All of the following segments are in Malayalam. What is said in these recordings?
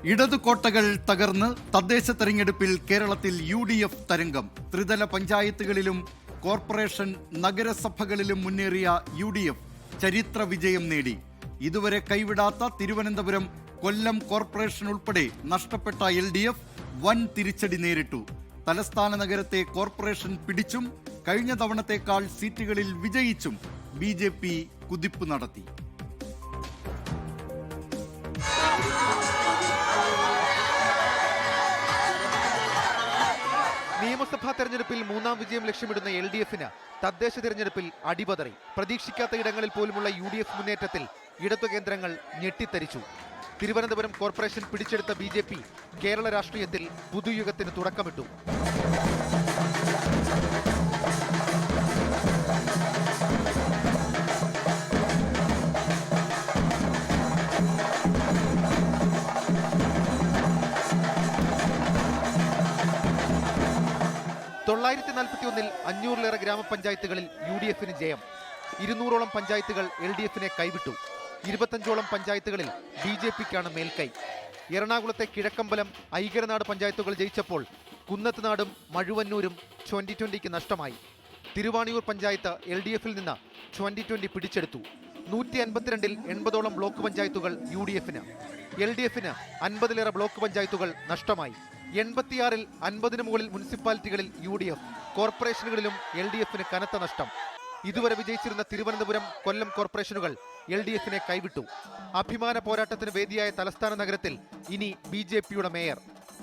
ഇടതു കോട്ടകൾ തകർന്ന് തദ്ദേശ തെരഞ്ഞെടുപ്പിൽ കേരളത്തിൽ UDF തരംഗം. ത്രിതല പഞ്ചായത്തുകളിലും കോർപ്പറേഷൻ നഗരസഭകളിലും മുന്നേറിയ UDF ചരിത്ര വിജയം നേടി. ഇതുവരെ കൈവിടാത്ത തിരുവനന്തപുരം, കൊല്ലം കോർപ്പറേഷൻ ഉൾപ്പെടെ നഷ്ടപ്പെട്ട LDF വൻ തിരിച്ചടി നേരിട്ടു. തലസ്ഥാന നഗരത്തെ കോർപ്പറേഷൻ പിടിച്ചും കഴിഞ്ഞ തവണത്തേക്കാൾ സീറ്റുകളിൽ വിജയിച്ചും BJP കുതിപ്പ് നടത്തി. നിയമസഭാ തെരഞ്ഞെടുപ്പിൽ മൂന്നാം വിജയം ലക്ഷ്യമിടുന്ന LDF-ന് തദ്ദേശ തെരഞ്ഞെടുപ്പിൽ അടിപതറി. പ്രതീക്ഷിക്കാത്ത ഇടങ്ങളിൽ പോലുമുള്ള UDF മുന്നേറ്റത്തിൽ ഇടതു കേന്ദ്രങ്ങൾ ഞെട്ടിത്തരിച്ചു. തിരുവനന്തപുരം കോർപ്പറേഷൻ പിടിച്ചെടുത്ത BJP കേരള രാഷ്ട്രീയത്തിൽ പുതുയുഗത്തിന് തുടക്കമിട്ടു. ൽ 500-ലേറെ ഗ്രാമപഞ്ചായത്തുകളിൽ UDF-ന് ജയം. 200-ഓളം പഞ്ചായത്തുകൾ LDF-നെ കൈവിട്ടു. 25-ഓളം പഞ്ചായത്തുകളിൽ BJP-ക്കാണ് മേൽക്കൈ. എറണാകുളത്തെ കിഴക്കമ്പലം, ഐകരനാട് പഞ്ചായത്തുകൾ ജയിച്ചപ്പോൾ കുന്നത്തുനാടും മഴുവന്നൂരും 2020-ക്ക് നഷ്ടമായി. തിരുവാണിയൂർ പഞ്ചായത്ത് LDF-ൽ നിന്ന് 2020 പിടിച്ചെടുത്തു. 152-ൽ 80-ഓളം ബ്ലോക്ക് പഞ്ചായത്തുകൾ UDF-ന്. LDF-ന് 50-ലേറെ ബ്ലോക്ക് പഞ്ചായത്തുകൾ നഷ്ടമായി. 86-ൽ 50-ന് മുകളിൽ മുനിസിപ്പാലിറ്റികളിൽ UDF, കോർപ്പറേഷനുകളിലും LDF-ന് കനത്ത നഷ്ടം. ഇതുവരെ വിജയിച്ചിരുന്ന തിരുവനന്തപുരം, കൊല്ലം കോർപ്പറേഷനുകൾ LDF-നെ കൈവിട്ടു. അഭിമാന പോരാട്ടത്തിന് വേദിയായ തലസ്ഥാന നഗരത്തിൽ ഇനി BJP-യുടെ മേയർ.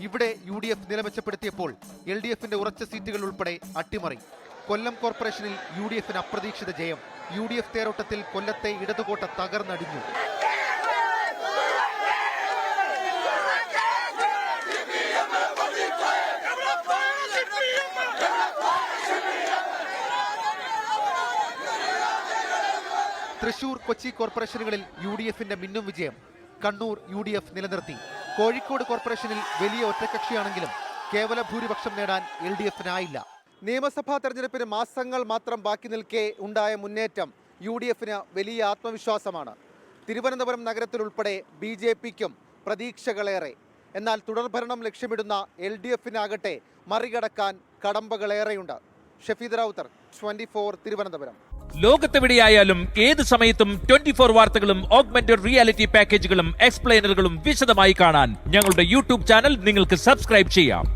ഇവിടെ UDF നിലമെച്ചപ്പെടുത്തിയപ്പോൾ LDF-ന്റെ ഉറച്ച സീറ്റുകൾ ഉൾപ്പെടെ അട്ടിമറി. കൊല്ലം കോർപ്പറേഷനിൽ UDF-ന് അപ്രതീക്ഷിത ജയം. UDF തേരോട്ടത്തിൽ കൊല്ലത്തെ ഇടതുകോട്ട തകർന്നടിഞ്ഞു. തൃശൂർ, കൊച്ചി കോർപ്പറേഷനുകളിൽ UDF-ന്റെ മിന്നും വിജയം. കണ്ണൂർ UDF നിലനിർത്തി. കോഴിക്കോട് കോർപ്പറേഷനിൽ വലിയ ഒറ്റക്കക്ഷിയാണെങ്കിലും കേവല ഭൂരിപക്ഷം നേടാൻ LDF-നായില്ല. നിയമസഭാ തെരഞ്ഞെടുപ്പിന് മാസങ്ങൾ മാത്രം ബാക്കി നിൽക്കെ ഉണ്ടായ മുന്നേറ്റം UDF-ന് വലിയ ആത്മവിശ്വാസമാണ്. തിരുവനന്തപുരം നഗരത്തിലുൾപ്പെടെ BJP-ക്കും പ്രതീക്ഷകളേറെ. എന്നാൽ തുടർഭരണം ലക്ഷ്യമിടുന്ന LDF-നാകട്ടെ മറികടക്കാൻ കടമ്പകളേറെയുണ്ട്. ഷഫീദ് റൌത്തർ, 24 തിരുവനന്തപുരം. ലോകത്തെവിടെയായാലും ഏത് സമയത്തും 24 വാർത്തകളും ഓഗ്മെന്റഡ് റിയാലിറ്റി പാക്കേജുകളും എക്സ്പ്ലെയിനറുകളും വിശദമായി കാണാൻ ഞങ്ങളുടെ YouTube ചാനൽ നിങ്ങൾക്ക് സബ്സ്ക്രൈബ് ചെയ്യാം.